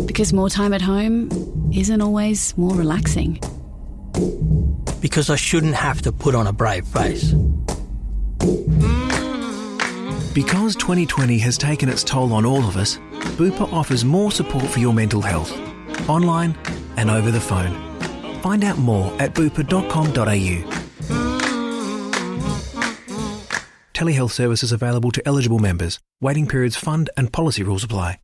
Because more time at home isn't always more relaxing. Because I shouldn't have to put on a brave face. Because 2020 has taken its toll on all of us, Bupa offers more support for your mental health, online and over the phone. Find out more at bupa.com.au. Telehealth services available to eligible members. Waiting periods, fund and policy rules apply.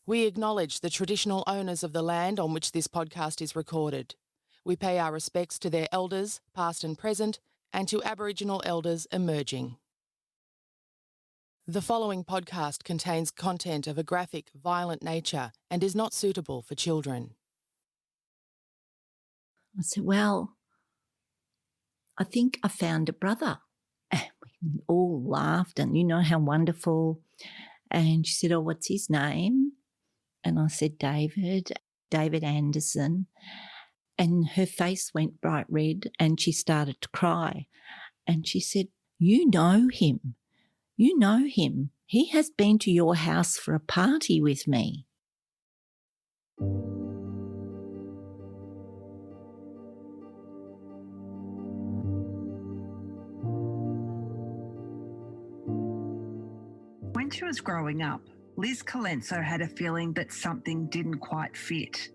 We acknowledge the traditional owners of the land on which this podcast is recorded. We pay our respects to their elders, past and present, and to Aboriginal elders emerging. The following podcast contains content of a graphic, violent nature and is not suitable for children. I said, well, I think I found a brother. And we all laughed and you know how wonderful. And she said, oh, what's his name? And I said, David Anderson. And her face went bright red and she started to cry. And she said, you know him. You know him. He has been to your house for a party with me. When she was growing up, Liz Colenso had a feeling that something didn't quite fit.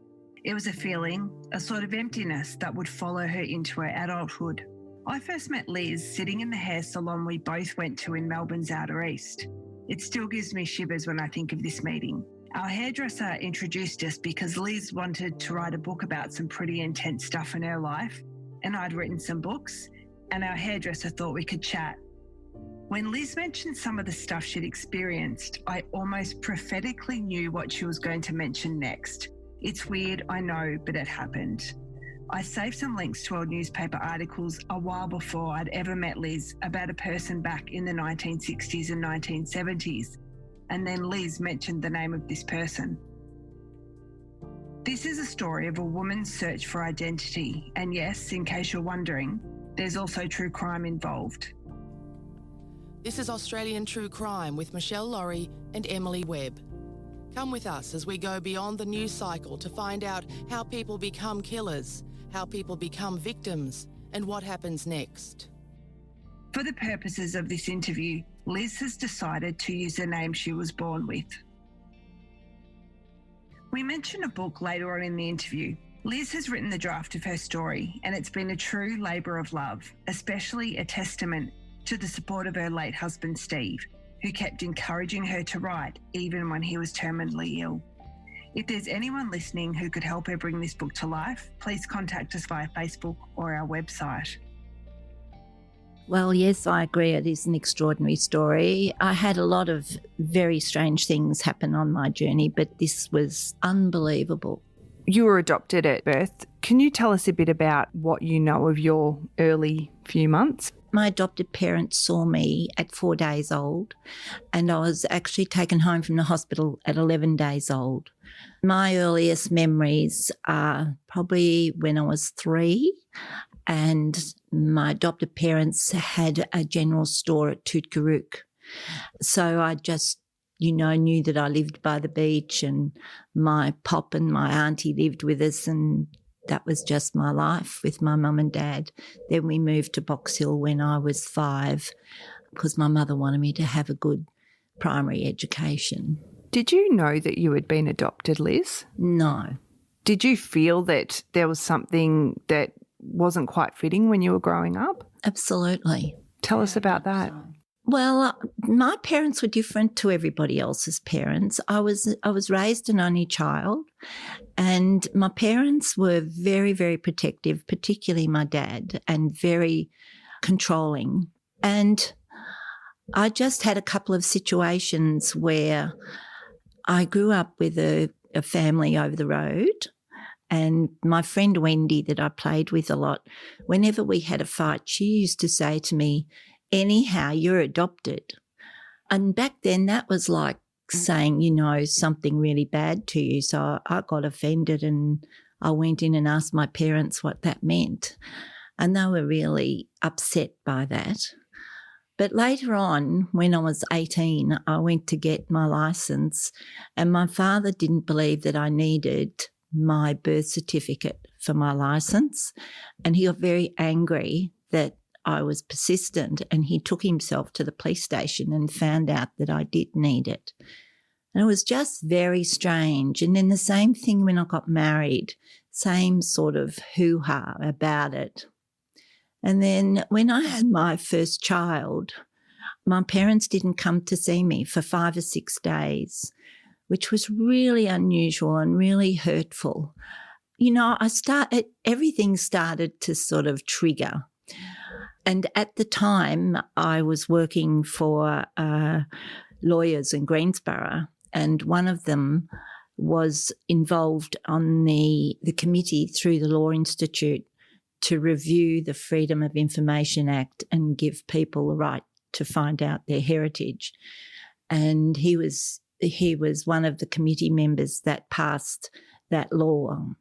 It was a feeling, a sort of emptiness that would follow her into her adulthood. I first met Liz sitting in the hair salon we both went to in Melbourne's Outer East. It still gives me shivers when I think of this meeting. Our hairdresser introduced us because Liz wanted to write a book about some pretty intense stuff in her life, and I'd written some books, and our hairdresser thought we could chat. When Liz mentioned some of the stuff she'd experienced, I almost prophetically knew what she was going to mention next. It's weird, I know, but it happened. I saved some links to old newspaper articles a while before I'd ever met Liz about a person back in the 1960s and 1970s, and then Liz mentioned the name of this person. This is a story of a woman's search for identity, and yes, in case you're wondering, there's also true crime involved. This is Australian True Crime with Michelle Laurie and Emily Webb. Come with us as we go beyond the news cycle to find out how people become killers, how people become victims, and what happens next. For the purposes of this interview, Liz has decided to use the name she was born with. We mention a book later on in the interview. Liz has written the draft of her story, and it's been a true labour of love, especially a testament to the support of her late husband, Steve, who kept encouraging her to write even when he was terminally ill. If there's anyone listening who could help her bring this book to life, please contact us via Facebook or our website. Well, yes, I agree. It is an extraordinary story. I had a lot of very strange things happen on my journey, but this was unbelievable. You were adopted at birth. Can you tell us a bit about what you know of your early few months? My adopted parents saw me at 4 days old, and I was actually taken home from the hospital at 11 days old. My earliest memories are probably when I was 3, and my adopted parents had a general store at Tootgarook. So I just, knew that I lived by the beach, and my pop and my auntie lived with us, and that was just my life with my mum and dad. Then we moved to Box Hill when I was 5 because my mother wanted me to have a good primary education. Did you know that you had been adopted, Liz? No. Did you feel that there was something that wasn't quite fitting when you were growing up? Absolutely. Tell us about that. Well, my parents were different to everybody else's parents. I was raised an only child, and my parents were very, very protective, particularly my dad, and very controlling. And I just had a couple of situations where I grew up with a family over the road, and my friend Wendy that I played with a lot, whenever we had a fight, she used to say to me, anyhow, you're adopted. And back then that was like saying, something really bad to you. So I got offended and I went in and asked my parents what that meant. And they were really upset by that. But later on, when I was 18, I went to get my licence, and my father didn't believe that I needed my birth certificate for my licence, and he got very angry that I was persistent, and he took himself to the police station and found out that I did need it. And it was just very strange. And then the same thing when I got married, same sort of hoo-ha about it. And then when I had my first child, my parents didn't come to see me for 5 or 6 days, which was really unusual and really hurtful. You know, everything started to sort of trigger. And at the time, I was working for lawyers in Greensborough, and one of them was involved on the committee through the Law Institute to review the Freedom of Information Act and give people the right to find out their heritage. And he was one of the committee members that passed that law.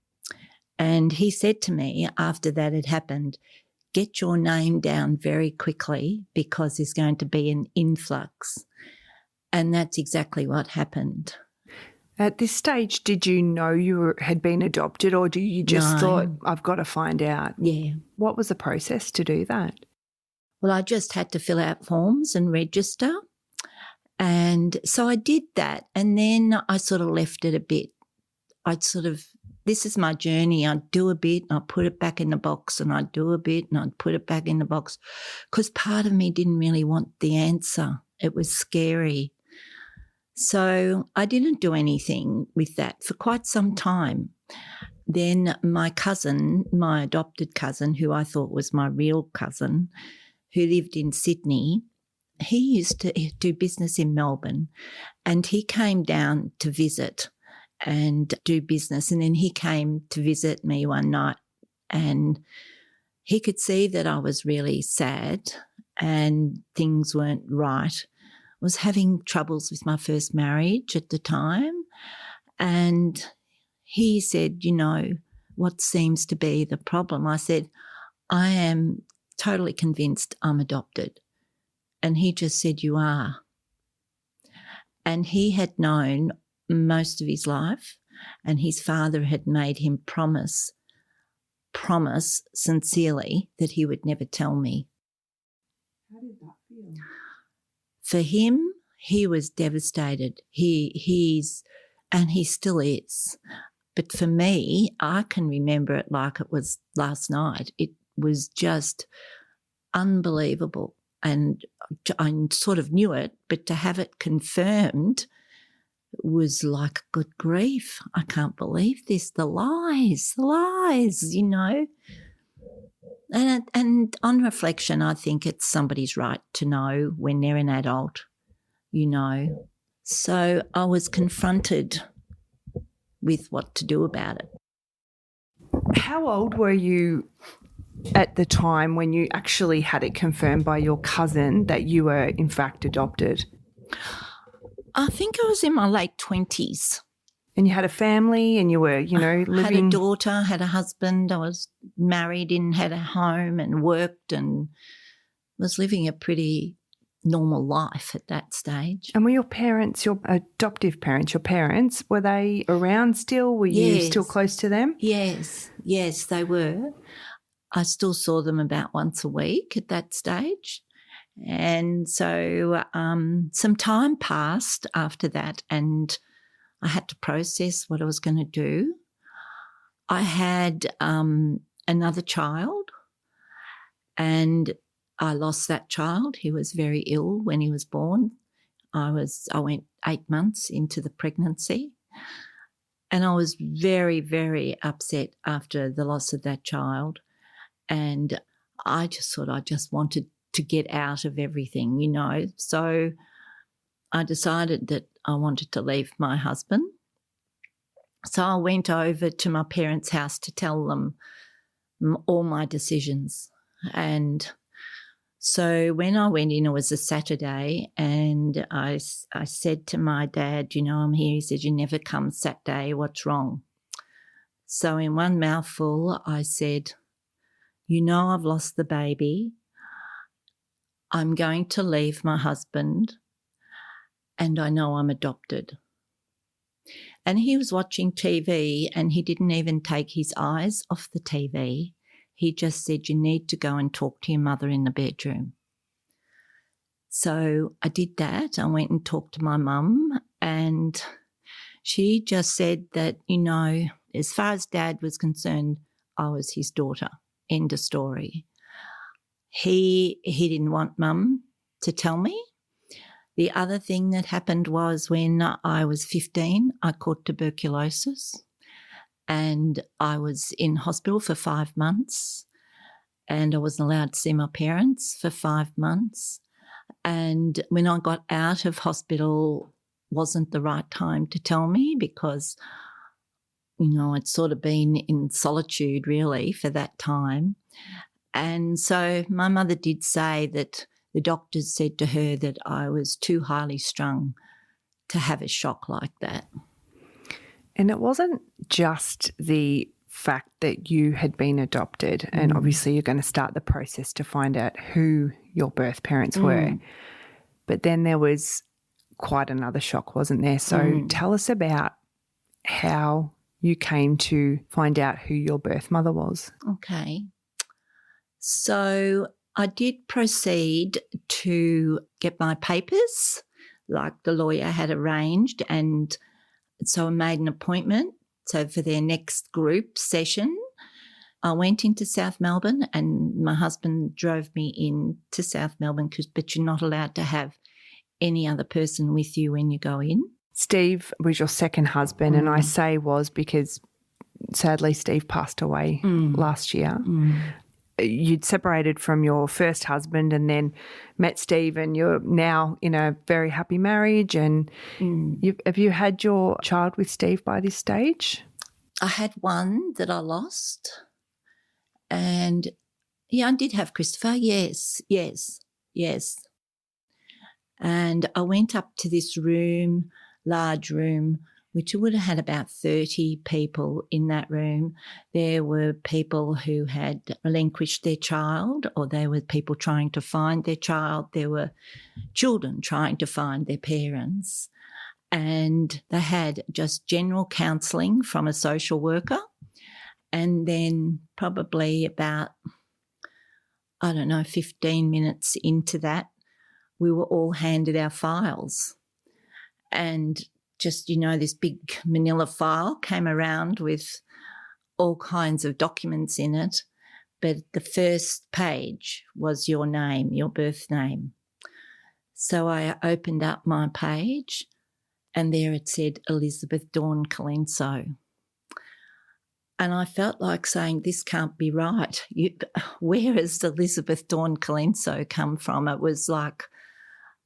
And he said to me after that had happened, get your name down very quickly because there's going to be an influx. And that's exactly what happened. At this stage, did you know you had been adopted, or do you just thought, I've got to find out? Yeah. What was the process to do that? Well, I just had to fill out forms and register. And so I did that. And then I sort of left it a bit. This is my journey. I'd do a bit and I'd put it back in the box, and I'd do a bit and I'd put it back in the box, because part of me didn't really want the answer. It was scary. So I didn't do anything with that for quite some time. Then my cousin, my adopted cousin, who I thought was my real cousin, who lived in Sydney, he used to do business in Melbourne, and he came down to visit and do business. And then he came to visit me one night, and he could see that I was really sad and things weren't right. I was having troubles with my first marriage at the time. And he said, you know, what seems to be the problem? I said, I am totally convinced I'm adopted. And he just said, you are. And he had known most of his life, and his father had made him promise sincerely that he would never tell me. How did that feel? For him, he was devastated. He still is. But for me, I can remember it like it was last night. It was just unbelievable. And I sort of knew it, but to have it confirmed was like, good grief, I can't believe this. The lies, you know. And on reflection, I think it's somebody's right to know when they're an adult, you know. So I was confronted with what to do about it. How old were you at the time when you actually had it confirmed by your cousin that you were in fact adopted? I think I was in my late 20s. And you had a family and you were, you know, living... Had a daughter, had a husband. I was married and had a home and worked and was living a pretty normal life at that stage. And were your parents, your adoptive parents, your parents, were they around still? Were you still close to them? Yes, they were. I still saw them about once a week at that stage. And so some time passed after that, and I had to process what I was going to do. I had another child, and I lost that child. He was very ill when he was born. I went 8 months into the pregnancy, and I was very, very upset after the loss of that child. And I just thought I just wanted to get out of everything, you know. So I decided that I wanted to leave my husband. So I went over to my parents' house to tell them all my decisions. And so when I went in, it was a Saturday, and I said to my dad, you know, I'm here. He said, you never come Saturday. What's wrong? So in one mouthful, I said, you know, I've lost the baby. I'm going to leave my husband and I know I'm adopted. And he was watching TV and he didn't even take his eyes off the TV. He just said, you need to go and talk to your mother in the bedroom. So I did that. I went and talked to my mum and she just said that, you know, as far as Dad was concerned, I was his daughter. End of story. He didn't want Mum to tell me. The other thing that happened was when I was 15, I caught tuberculosis and I was in hospital for 5 months and I wasn't allowed to see my parents for 5 months. And when I got out of hospital, wasn't the right time to tell me because, you know, I'd sort of been in solitude really for that time. And so my mother did say that the doctors said to her that I was too highly strung to have a shock like that. And it wasn't just the fact that you had been adopted and obviously you're going to start the process to find out who your birth parents were. But then there was quite another shock, wasn't there? So tell us about how you came to find out who your birth mother was. Okay. So I did proceed to get my papers like the lawyer had arranged, and so I made an appointment. So for their next group session, I went into South Melbourne and my husband drove me into South Melbourne but you're not allowed to have any other person with you when you go in. Steve was your second husband, and I say was because sadly Steve passed away last year. You'd separated from your first husband and then met Steve, and you're now in a very happy marriage. And have you had your child with Steve by this stage? I had one that I lost. And, yeah, I did have Christopher. Yes. And I went up to this room, large room, which would have had about 30 people in that room. There were people who had relinquished their child, or there were people trying to find their child. There were children trying to find their parents. And they had just general counselling from a social worker. And then probably about, 15 minutes into that, we were all handed our files. And just, this big manila file came around with all kinds of documents in it. But the first page was your name, your birth name. So I opened up my page and there it said Elizabeth Dawn Colenso. And I felt like saying, this can't be right. Where has Elizabeth Dawn Colenso come from? It was like,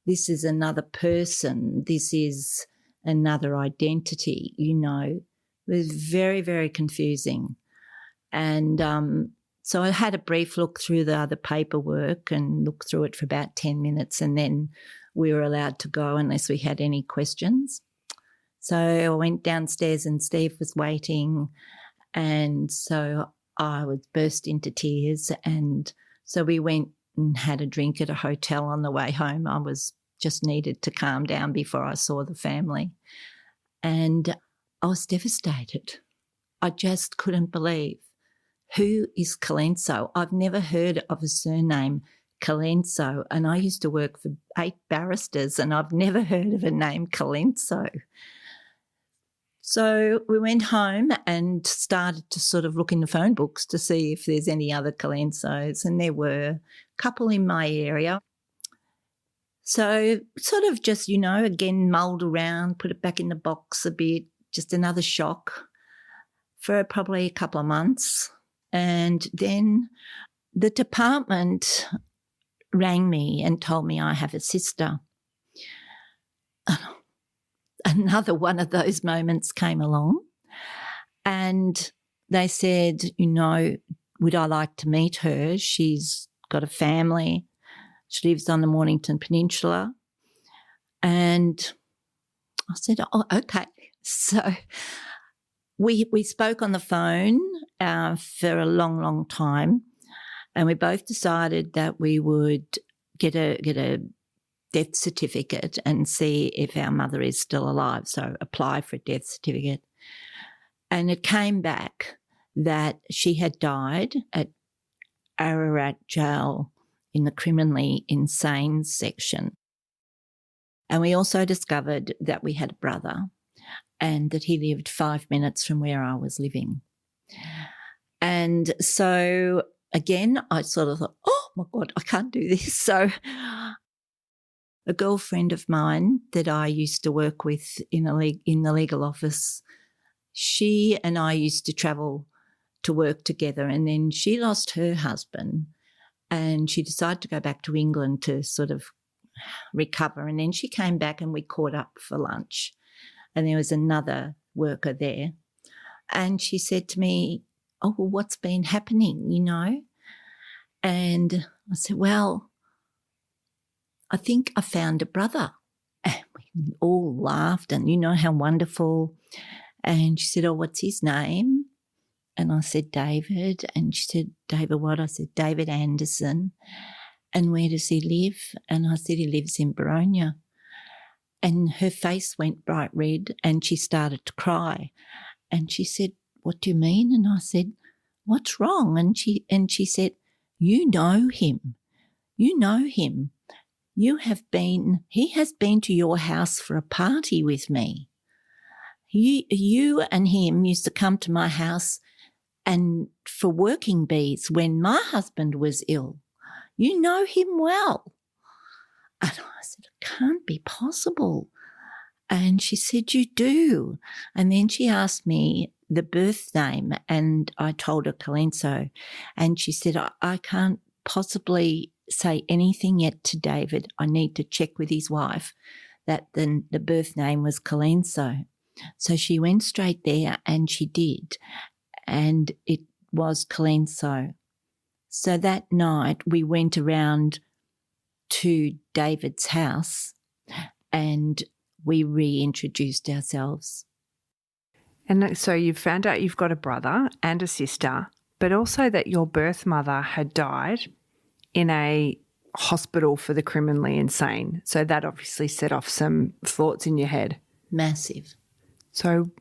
this is another person. This is another identity, It was very, very confusing. And so I had a brief look through the other paperwork and looked through it for about 10 minutes, and then we were allowed to go unless we had any questions. So I went downstairs and Steve was waiting, and so I was burst into tears. And so we went and had a drink at a hotel on the way home. I was just needed to calm down before I saw the family. And I was devastated. I just couldn't believe. Who is Colenso? I've never heard of a surname Colenso, and I used to work for 8 barristers and I've never heard of a name Colenso. So we went home and started to sort of look in the phone books to see if there's any other Colensos, and there were a couple in my area. So sort of just, again, mulled around, put it back in the box a bit, just another shock for probably a couple of months. And then the department rang me and told me I have a sister. Another one of those moments came along and they said, would I like to meet her? She's got a family. She lives on the Mornington Peninsula. And I said, oh, okay. So we spoke on the phone for a long, long time, and we both decided that we would get a death certificate and see if our mother is still alive. So apply for a death certificate. And it came back that she had died at Ararat Jail in the criminally insane section. And we also discovered that we had a brother and that he lived 5 minutes from where I was living. And so again, I sort of thought, oh my God, I can't do this. So a girlfriend of mine that I used to work with in the legal office, she and I used to travel to work together, and then she lost her husband and she decided to go back to England to sort of recover. And then she came back and we caught up for lunch, and there was another worker there. And she said to me, oh, well, what's been happening, you know? And I said, well, I think I found a brother. And we all laughed and you know how wonderful. And she said, oh, what's his name? And I said, David. And she said, David what? I said, David Anderson. And where does he live? And I said, he lives in Baronia. And her face went bright red and she started to cry. And she said, what do you mean? And I said, what's wrong? And she said, you know him. You know him. He has been to your house for a party with me. You and him used to come to my house and for working bees when my husband was ill. You know him well. And I said, it can't be possible. And she said, you do. And then she asked me the birth name and I told her Colenso. And she said, I can't possibly say anything yet to David. I need to check with his wife that the birth name was Colenso. So she went straight there and she did. And it was Colenso. So that night we went around to David's house and we reintroduced ourselves. And so you've found out you've got a brother and a sister, but also that your birth mother had died in a hospital for the criminally insane. So that obviously set off some thoughts in your head. Massive. So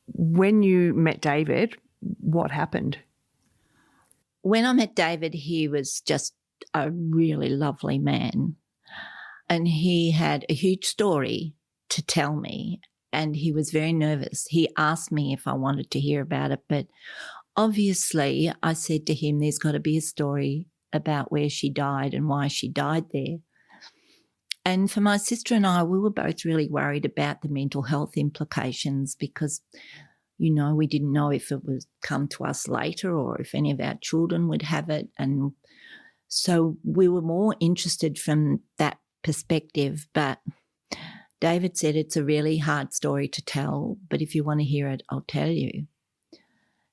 when you met David, what happened? When I met David, he was just a really lovely man and he had a huge story to tell me and he was very nervous. He asked me if I wanted to hear about it, but obviously I said to him, there's got to be a story about where she died and why she died there. And for my sister and I, we were both really worried about the mental health implications because, you know, we didn't know if it would come to us later or if any of our children would have it. And so we were more interested from that perspective. But David said it's a really hard story to tell, but if you want to hear it, I'll tell you.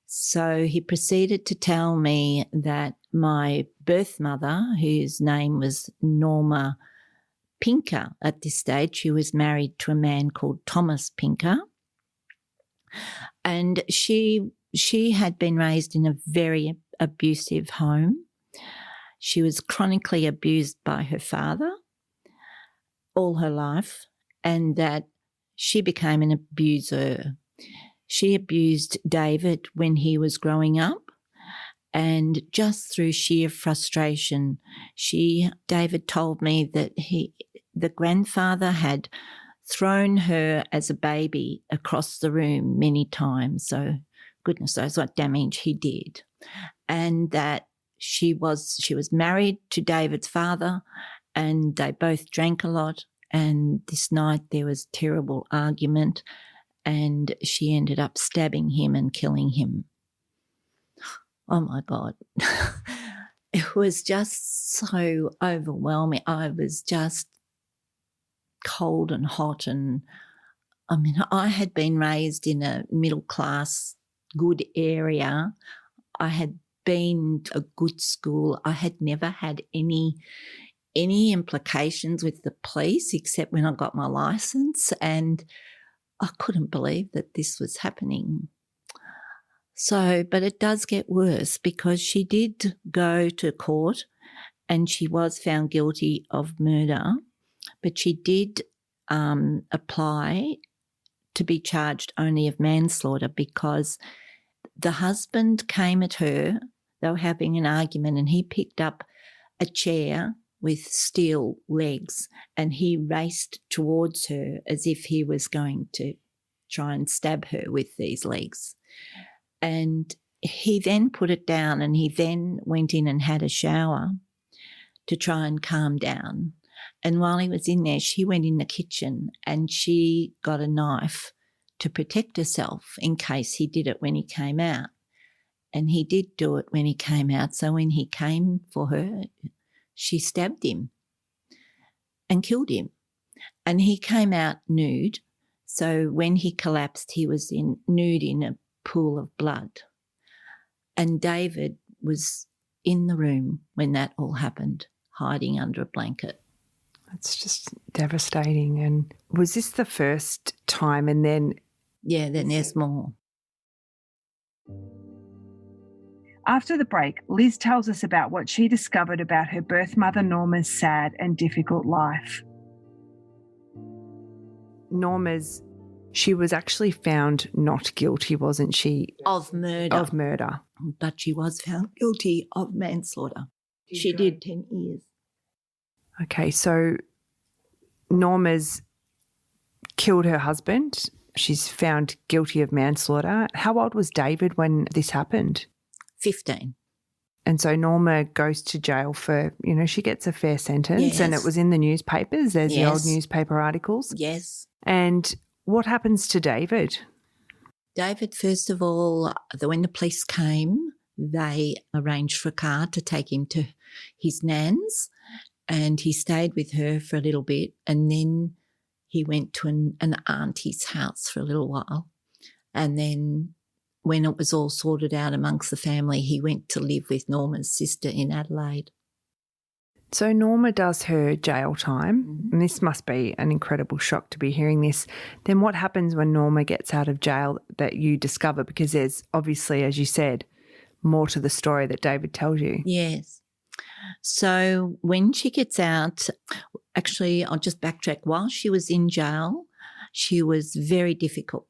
So he proceeded to tell me that my birth mother, whose name was Norma Pinker at this stage, she was married to a man called Thomas Pinker, and she had been raised in a very abusive home. She was chronically abused by her father all her life, and that she became an abuser. She abused David when he was growing up, and just through sheer frustration, David told me that the grandfather had thrown her as a baby across the room many times. So goodness knows what damage he did. And that she was married to David's father and they both drank a lot. And this night there was a terrible argument and she ended up stabbing him and killing him. Oh my God. It was just so overwhelming. I was just cold and hot. And I mean, I had been raised in a middle class, good area. I had been to a good school. I had never had any implications with the police except when I got my license, and I couldn't believe that this was happening. So, but it does get worse because she did go to court and she was found guilty of murder, but she did apply to be charged only of manslaughter because the husband came at her. They were having an argument and he picked up a chair with steel legs and he raced towards her as if he was going to try and stab her with these legs. And he then put it down and he then went in and had a shower to try and calm down. And while he was in there, she went in the kitchen and she got a knife to protect herself in case he did it when he came out. And he did do it when he came out. So when he came for her, she stabbed him and killed him. And he came out nude. So when he collapsed, he was nude in a pool of blood. And David was in the room when that all happened, hiding under a blanket. It's just devastating. And was this the first time and then? Yeah, then there's more. After the break, Liz tells us about what she discovered about her birth mother Norma's sad and difficult life. She was actually found not guilty, wasn't she? Of murder. Of murder. But she was found guilty of manslaughter. She did 10 years. Okay, so Norma's killed her husband. She's found guilty of manslaughter. How old was David when this happened? 15. And so Norma goes to jail for, she gets a fair sentence. Yes. And it was in the newspapers. There's the old newspaper articles. Yes. And what happens to David? David, first of all, when the police came, they arranged for a car to take him to his nan's and he stayed with her for a little bit and then he went to an auntie's house for a little while. And then when it was all sorted out amongst the family, he went to live with Norma's sister in Adelaide. So Norma does her jail time, and this must be an incredible shock to be hearing this. Then what happens when Norma gets out of jail that you discover? Because there's obviously, as you said, more to the story that David tells you. Yes. So when she gets out, actually, I'll just backtrack. While she was in jail, she was very difficult.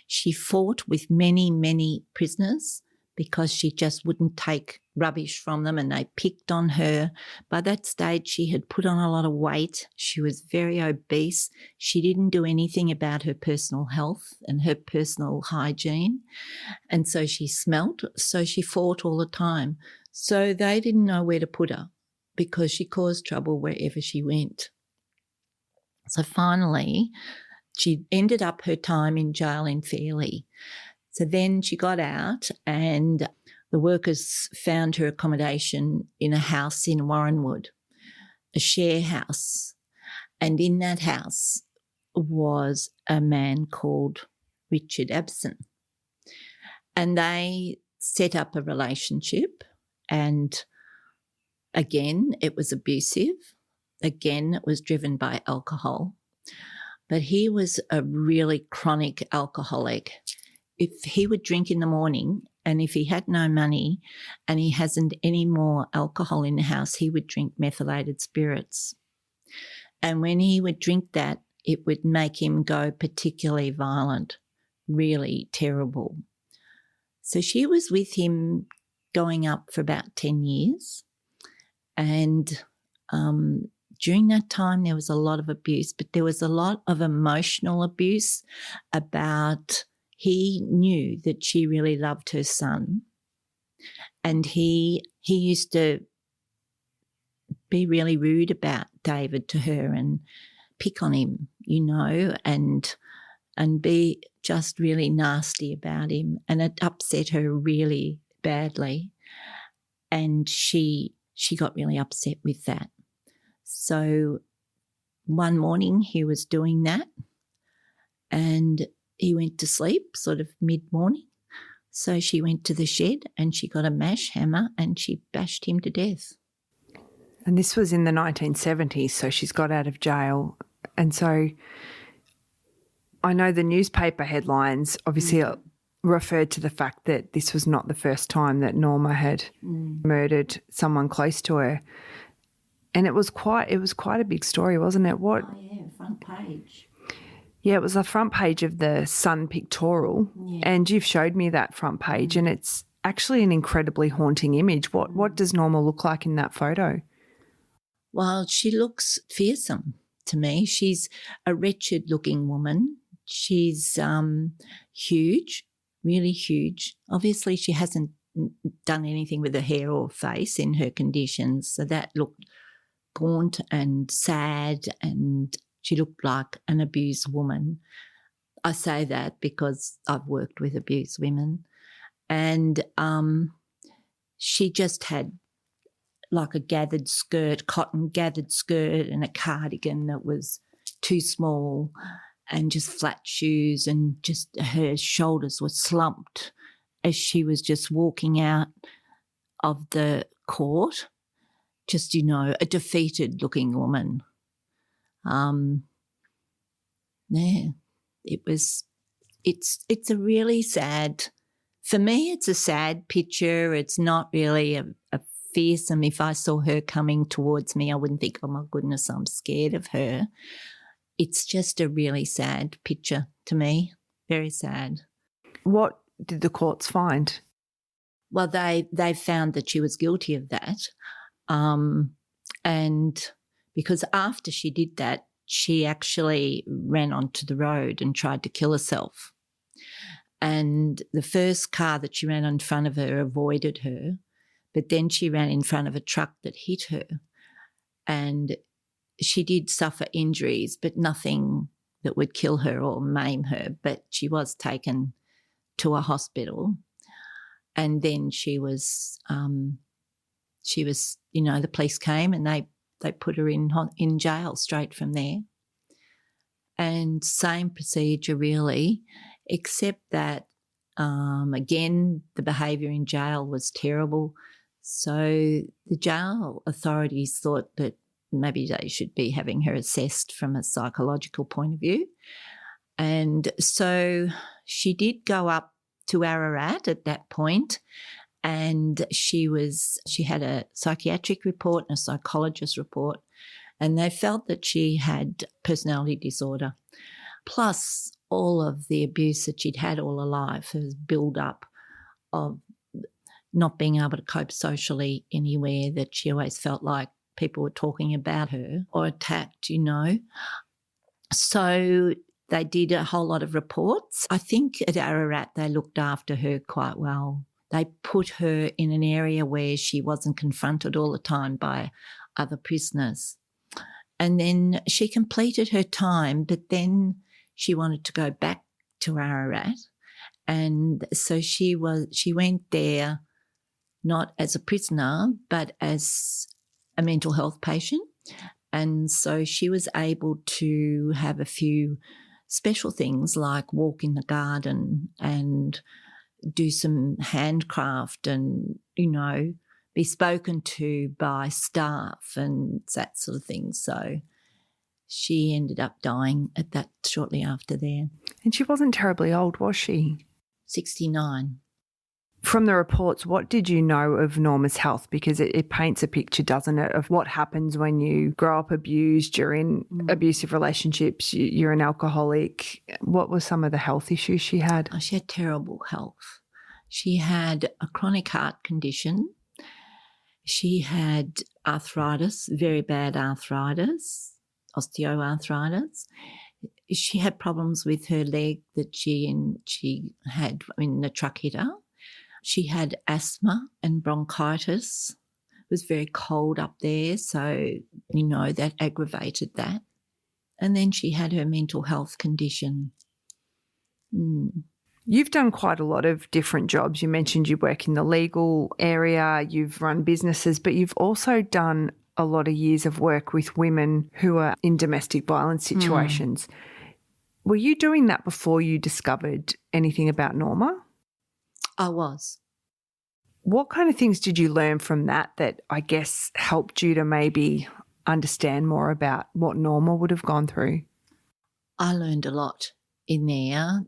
She fought with many, many prisoners because she just wouldn't take rubbish from them and they picked on her. By that stage, she had put on a lot of weight. She was very obese. She didn't do anything about her personal health and her personal hygiene. And so she smelt. So she fought all the time. So they didn't know where to put her because she caused trouble wherever she went. So finally, she ended up her time in jail in Fairley. So then she got out and the workers found her accommodation in a house in Warrenwood, a share house. And in that house was a man called Richard Abson. And they set up a relationship and again, it was abusive. Again, it was driven by alcohol. But he was a really chronic alcoholic. If he would drink in the morning and if he had no money and he hasn't any more alcohol in the house, he would drink methylated spirits. And when he would drink that, it would make him go particularly violent, really terrible. So she was with him going up for about 10 years. And during that time, there was a lot of abuse, but there was a lot of emotional abuse about he knew that she really loved her son and he used to be really rude about David to her and pick on him, and be just really nasty about him. And it upset her really badly. And she got really upset with that. So one morning he was doing that and he went to sleep sort of mid-morning. So she went to the shed and she got a mash hammer and she bashed him to death. And this was in the 1970s, so she's got out of jail. And so I know the newspaper headlines obviously referred to the fact that this was not the first time that Norma had murdered someone close to her. And it was quite a big story, wasn't it? What? Oh, yeah, front page. Yeah, it was the front page of the Sun pictorial, and you've showed me that front page, and it's actually an incredibly haunting image. What does Norma look like in that photo? Well, she looks fearsome to me. She's a wretched-looking woman. She's huge, really huge. Obviously, she hasn't done anything with her hair or face in her conditions, so that looked gaunt and sad, and she looked like an abused woman. I say that because I've worked with abused women. And she just had like a gathered skirt, cotton gathered skirt, and a cardigan that was too small, and just flat shoes, and just her shoulders were slumped as she was just walking out of the court. Just, a defeated looking woman. Yeah, it's a really sad, for me, it's a sad picture. It's not really a fearsome. If I saw her coming towards me, I wouldn't think, oh my goodness, I'm scared of her. It's just a really sad picture to me, very sad. What did the courts find? Well, they found that she was guilty of that. And because after she did that, she actually ran onto the road and tried to kill herself. And the first car that she ran in front of her avoided her, but then she ran in front of a truck that hit her. And she did suffer injuries, but nothing that would kill her or maim her. But she was taken to a hospital. And then she was, the police came and they put her in jail straight from there. And same procedure really, except that, again, the behaviour in jail was terrible. So the jail authorities thought that maybe they should be having her assessed from a psychological point of view. And so she did go up to Ararat at that point, and she had a psychiatric report and a psychologist report, and they felt that she had personality disorder, plus all of the abuse that she'd had all her life, her build-up of not being able to cope socially anywhere, that she always felt like people were talking about her or attacked, So they did a whole lot of reports. I think at Ararat they looked after her quite well. They put her in an area where she wasn't confronted all the time by other prisoners. And then she completed her time, but then she wanted to go back to Ararat. And so she went there not as a prisoner, but as a mental health patient. And so she was able to have a few special things like walk in the garden and do some handcraft and, be spoken to by staff and that sort of thing. So she ended up dying at that shortly after there. And she wasn't terribly old, was she? 69. From the reports, what did you know of Norma's health? Because it paints a picture, doesn't it, of what happens when you grow up abused, you're in abusive relationships, you're an alcoholic. What were some of the health issues she had? Oh, she had terrible health. She had a chronic heart condition. She had arthritis, very bad arthritis, osteoarthritis. She had problems with her leg that she had when the truck hit her. She had asthma and bronchitis. It was very cold up there, so, that aggravated that. And then she had her mental health condition. You've done quite a lot of different jobs. You mentioned you work in the legal area, you've run businesses, but you've also done a lot of years of work with women who are in domestic violence situations. Were you doing that before you discovered anything about Norma? I was. What kind of things did you learn from that I guess helped you to maybe understand more about what Norma would have gone through? I learned a lot in there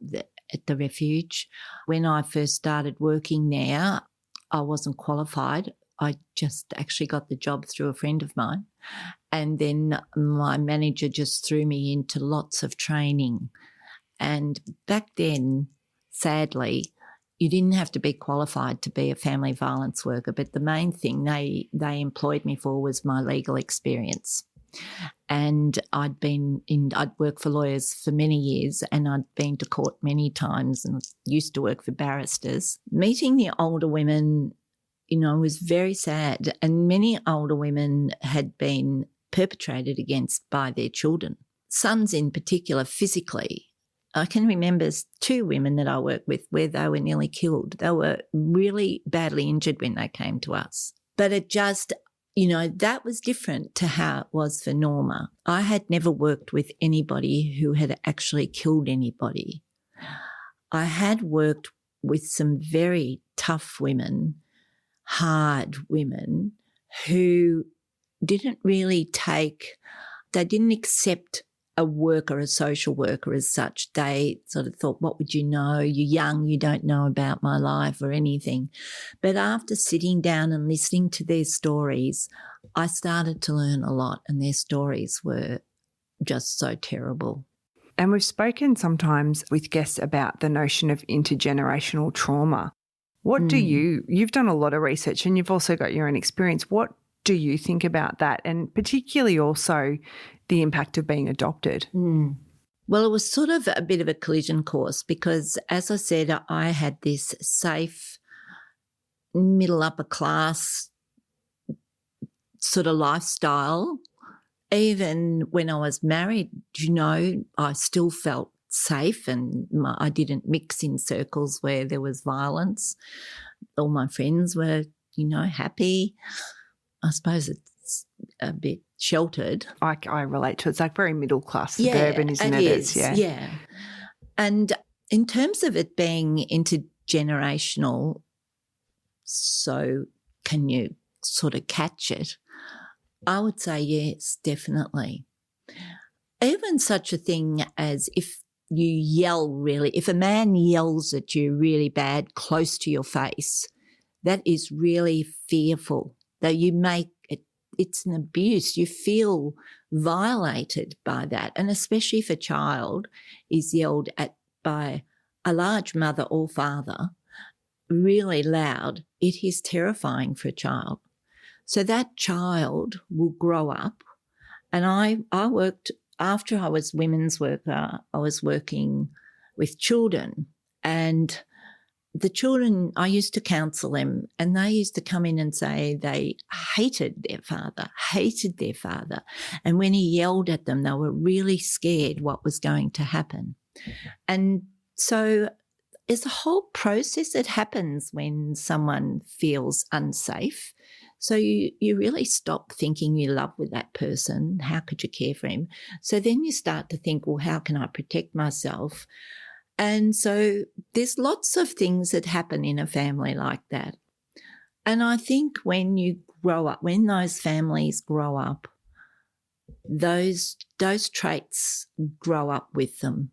at the refuge. When I first started working there, I wasn't qualified. I just actually got the job through a friend of mine. And then my manager just threw me into lots of training. And back then, sadly, you didn't have to be qualified to be a family violence worker, but the main thing they employed me for was my legal experience. And I'd worked for lawyers for many years, and I'd been to court many times and used to work for barristers. Meeting the older women, was very sad, and many older women had been perpetrated against by their children, sons in particular, physically. I can remember 2 women that I worked with where they were nearly killed. They were really badly injured when they came to us. But it just, that was different to how it was for Norma. I had never worked with anybody who had actually killed anybody. I had worked with some very tough women, hard women, who didn't really they didn't accept a worker, a social worker as such. They sort of thought, what would you know? You're young, you don't know about my life or anything. But after sitting down and listening to their stories, I started to learn a lot, and their stories were just so terrible. And we've spoken sometimes with guests about the notion of intergenerational trauma. What do you've done a lot of research and you've also got your own experience. What do you think about that, and particularly also the impact of being adopted? Well, it was sort of a bit of a collision course because, as I said, I had this safe, middle upper class sort of lifestyle. Even when I was married, I still felt safe, and I didn't mix in circles where there was violence. All my friends were, happy. I suppose it's a bit sheltered. I relate to it. It's like very middle class suburban, isn't it? It is, yeah. And in terms of it being intergenerational, so can you sort of catch it? I would say yes, definitely. Even such a thing as if a man yells at you really bad close to your face, that is really fearful. Though it's an abuse. You feel violated by that. And especially if a child is yelled at by a large mother or father really loud, it is terrifying for a child. So that child will grow up. And I worked, after I was women's worker, I was working with children, and the children, I used to counsel them, and they used to come in and say they hated their father. And when he yelled at them, they were really scared what was going to happen. And so there's a whole process that happens when someone feels unsafe. So you really stop thinking you love with that person. How could you care for him? So then you start to think, well, how can I protect myself? And so there's lots of things that happen in a family like that. And I think when you grow up, when those families grow up, those traits grow up with them.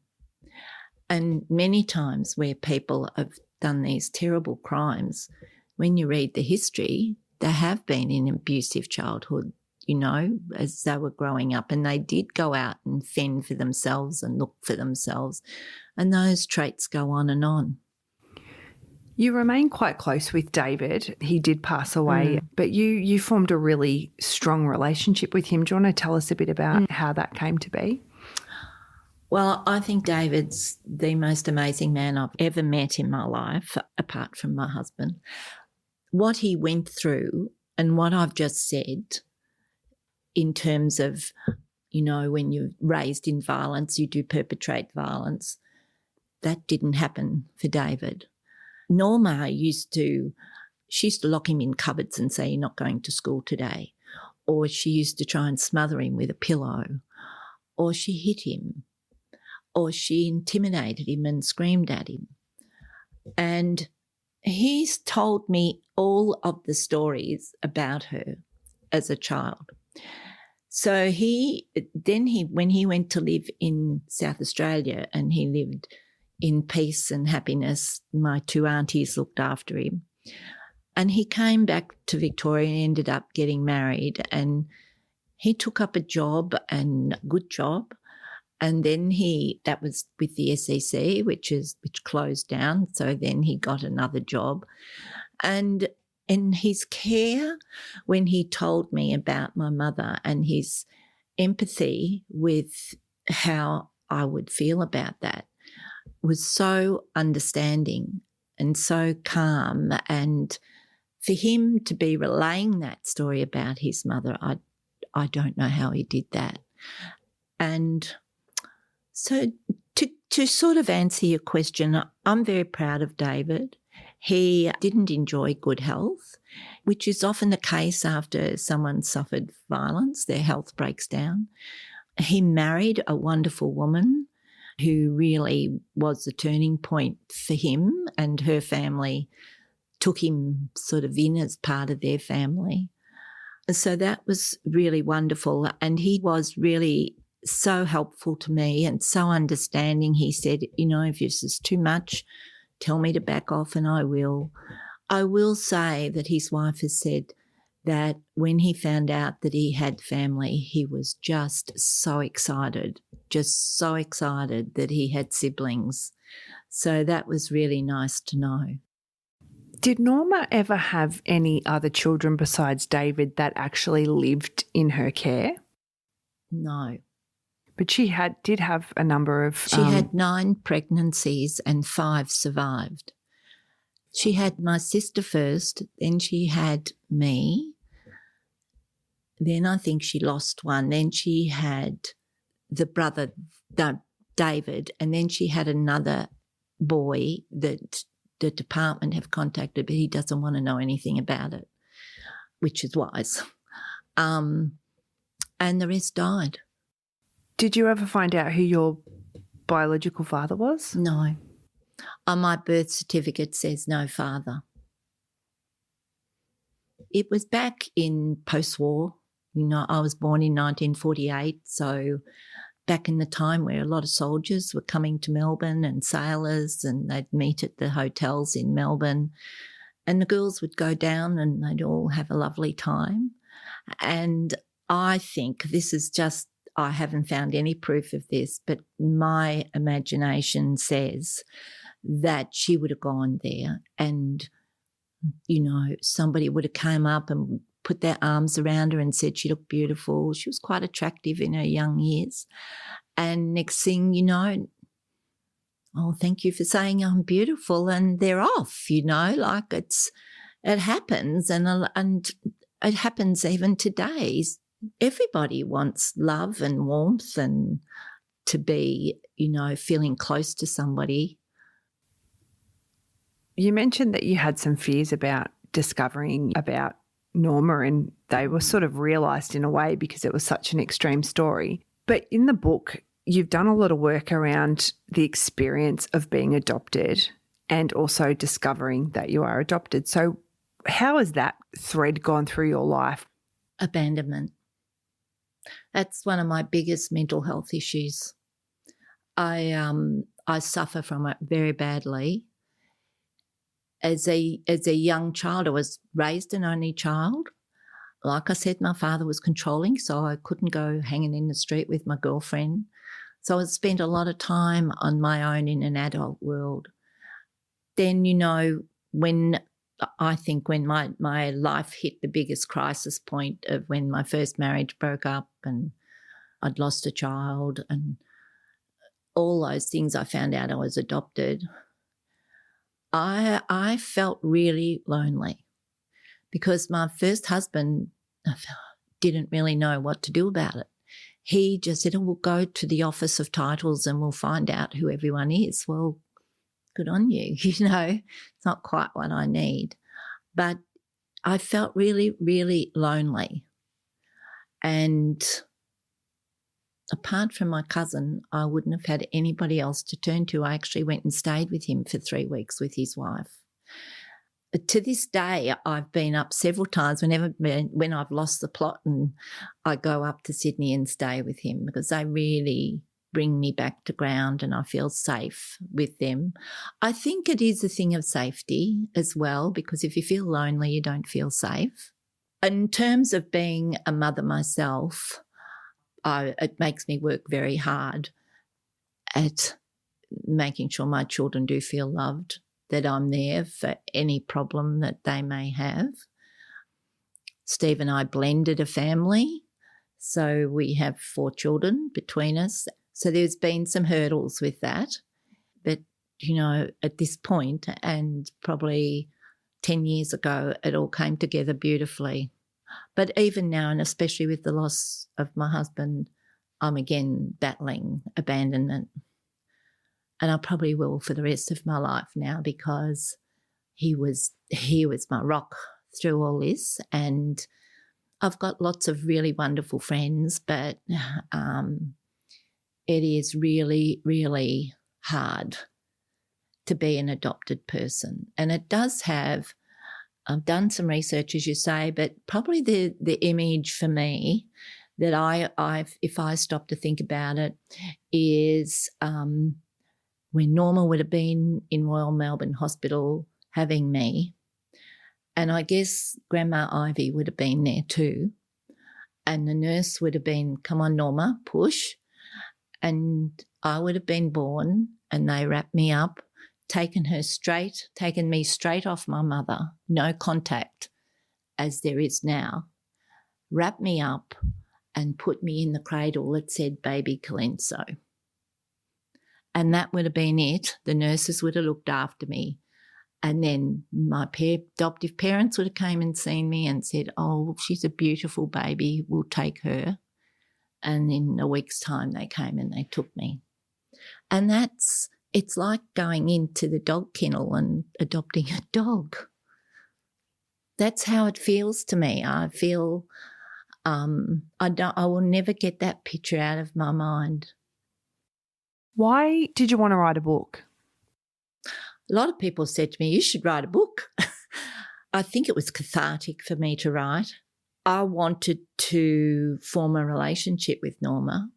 And many times where people have done these terrible crimes, when you read the history, they have been in abusive childhood, as they were growing up, and they did go out and fend for themselves and look for themselves. And those traits go on and on. You remain quite close with David. He did pass away, but you formed a really strong relationship with him. Do you want to tell us a bit about how that came to be? Well, I think David's the most amazing man I've ever met in my life, apart from my husband. What he went through and what I've just said in terms of, when you're raised in violence, you do perpetrate violence. That didn't happen for David. Norma used to lock him in cupboards and say, you're not going to school today. Or she used to try and smother him with a pillow. Or she hit him. Or she intimidated him and screamed at him. And he's told me all of the stories about her as a child. So when he went to live in South Australia, and he lived in peace and happiness, my 2 aunties looked after him. And he came back to Victoria and ended up getting married, and he took up a job, and a good job. And then that was with the SEC, which closed down. So then he got another job. And in his care, when he told me about my mother and his empathy with how I would feel about that, was so understanding and so calm. And for him to be relaying that story about his mother, I don't know how he did that. And so to sort of answer your question, I'm very proud of David. He didn't enjoy good health, which is often the case after someone suffered violence, their health breaks down. He married a wonderful woman who really was the turning point for him, and her family took him sort of in as part of their family. So that was really wonderful. And he was really so helpful to me and so understanding. He said, if this is too much, tell me to back off and I will. I will say that his wife has said that when he found out that he had family, he was just so excited that he had siblings. So that was really nice to know. Did Norma ever have any other children besides David that actually lived in her care? No. But she did have a number of... She had 9 pregnancies and 5 survived. She had my sister first, then she had me. Then I think she lost one. Then she had the brother, David, and then she had another boy that the department have contacted, but he doesn't want to know anything about it, which is wise. And the rest died. Did you ever find out who your biological father was? No. On my birth certificate says no father. It was back in post-war. I was born in 1948, so back in the time where a lot of soldiers were coming to Melbourne and sailors, and they'd meet at the hotels in Melbourne, and the girls would go down and they'd all have a lovely time. And I think this is just, I haven't found any proof of this, but my imagination says that she would have gone there and, somebody would have come up and put their arms around her and said she looked beautiful. She was quite attractive in her young years. And next thing you know, thank you for saying I'm beautiful, and they're off, like it happens, and it happens even today. Everybody wants love and warmth and to be, feeling close to somebody. You mentioned that you had some fears about discovering about Norma, and they were sort of realised in a way because it was such an extreme story. But in the book, you've done a lot of work around the experience of being adopted and also discovering that you are adopted. So how has that thread gone through your life? Abandonment. That's one of my biggest mental health issues. I suffer from it very badly. As a young child, I was raised an only child. Like I said, my father was controlling, so I couldn't go hanging in the street with my girlfriend. So I spent a lot of time on my own in an adult world. Then, when my life hit the biggest crisis point of when my first marriage broke up and I'd lost a child and all those things, I found out I was adopted. I felt really lonely because my first husband didn't really know what to do about it. He just said, we'll go to the Office of Titles and we'll find out who everyone is. Well, good on you, it's not quite what I need. But I felt really, really lonely. And apart from my cousin, I wouldn't have had anybody else to turn to. I actually went and stayed with him for 3 weeks with his wife. But to this day, I've been up several times when I've lost the plot, and I go up to Sydney and stay with him because I really, bring me back to ground and I feel safe with them. I think it is a thing of safety as well, because if you feel lonely, you don't feel safe. In terms of being a mother myself, it makes me work very hard at making sure my children do feel loved, that I'm there for any problem that they may have. Steve and I blended a family, so we have 4 children between us. So there's been some hurdles with that. But, you know, at this point, and probably 10 years ago, it all came together beautifully. But even now, and especially with the loss of my husband, I'm again battling abandonment. And I probably will for the rest of my life now, because he was my rock through all this. And I've got lots of really wonderful friends, but it is really, really hard to be an adopted person. And it does have, I've done some research, as you say, but probably the image for me that I've if I stop to think about it, is when Norma would have been in Royal Melbourne Hospital having me, and I guess Grandma Ivy would have been there too, and the nurse would have been, "Come on, Norma, push," and I would have been born, and they wrapped me up, taken me straight off my mother, no contact as there is now, wrapped me up and put me in the cradle that said baby Colenso. And that would have been it. The nurses would have looked after me. And then my adoptive parents would have came and seen me and said, "Oh, she's a beautiful baby, we'll take her." And in a week's time they came and they took me. And it's like going into the dog kennel and adopting a dog. That's how it feels to me. I feel I will never get that picture out of my mind. Why did you want to write a book? A lot of people said to me, "You should write a book." I think it was cathartic for me to write. I wanted to form a relationship with Norma,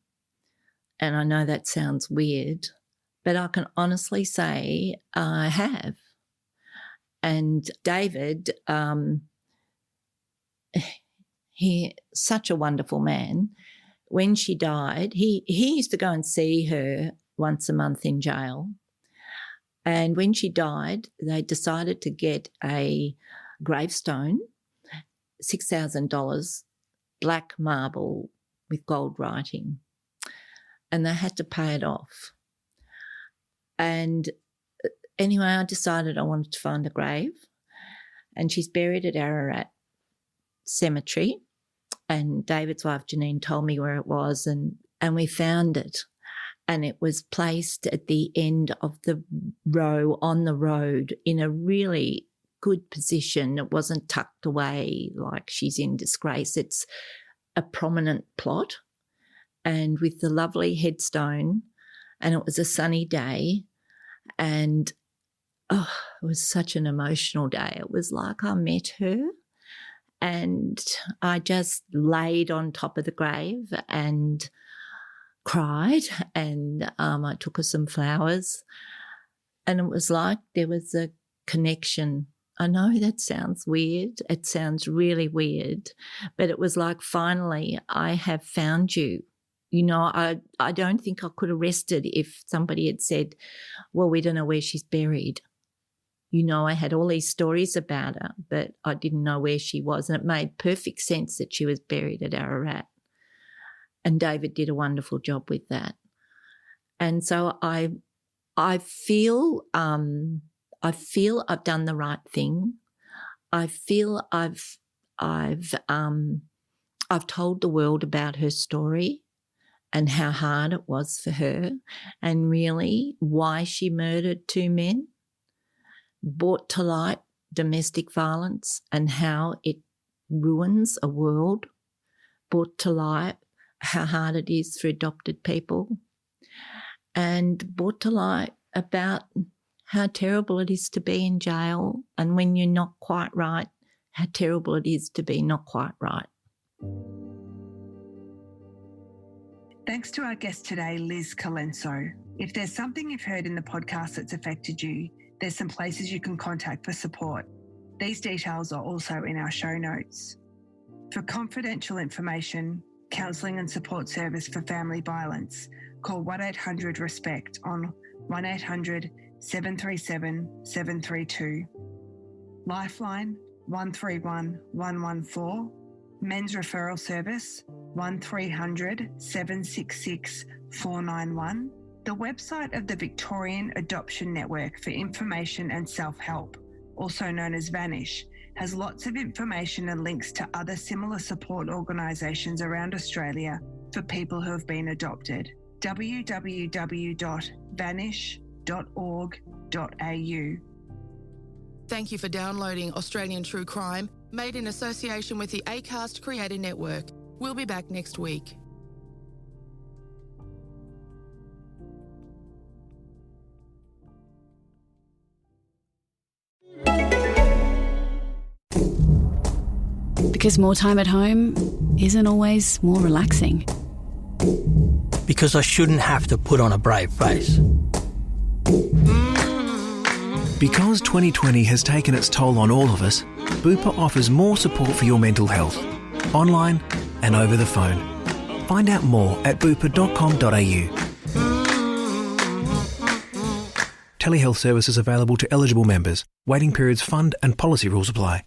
and I know that sounds weird, but I can honestly say I have. And David, he's such a wonderful man. When she died, he used to go and see her once a month in jail. And when she died, they decided to get a gravestone, $6,000, black marble with gold writing, and they had to pay it off. And anyway, I decided I wanted to find a grave, and she's buried at Ararat Cemetery, and David's wife Janine told me where it was, and we found it. And it was placed at the end of the row on the road in a really good position. It wasn't tucked away like she's in disgrace. It's a prominent plot, and with the lovely headstone, and it was a sunny day, and it was such an emotional day. It was like I met her, and I just laid on top of the grave and cried, and I took her some flowers, and it was like there was a connection. I know that sounds weird. It sounds really weird, but it was like, finally, I have found you. You know, I don't think I could have rested if somebody had said, "Well, we don't know where she's buried." You know, I had all these stories about her, but I didn't know where she was, and it made perfect sense that she was buried at Ararat. And David did a wonderful job with that. And so I feel I've done the right thing. I feel I've told the world about her story and how hard it was for her, and really why she murdered 2 men, brought to light domestic violence and how it ruins a world, brought to light how hard it is for adopted people, and brought to light about how terrible it is to be in jail, and when you're not quite right, how terrible it is to be not quite right. Thanks to our guest today, Liz Colenso. If there's something you've heard in the podcast that's affected you, there's some places you can contact for support. These details are also in our show notes. For confidential information, counselling and support service for family violence, call 1-800-RESPECT on 1-800-737-732. Lifeline 131 114. Men's Referral Service 1300 766 491. The website of the Victorian Adoption Network for Information and Self-Help, also known as Vanish, has lots of information and links to other similar support organisations around Australia for people who have been adopted. www.vanish.org.au. Thank you for downloading Australian True Crime, made in association with the Acast Creator Network. We'll be back next week. Because more time at home isn't always more relaxing. Because I shouldn't have to put on a brave face. Because 2020 has taken its toll on all of us, Bupa offers more support for your mental health, online and over the phone. Find out more at bupa.com.au. Telehealth services available to eligible members. Waiting periods, fund and policy rules apply.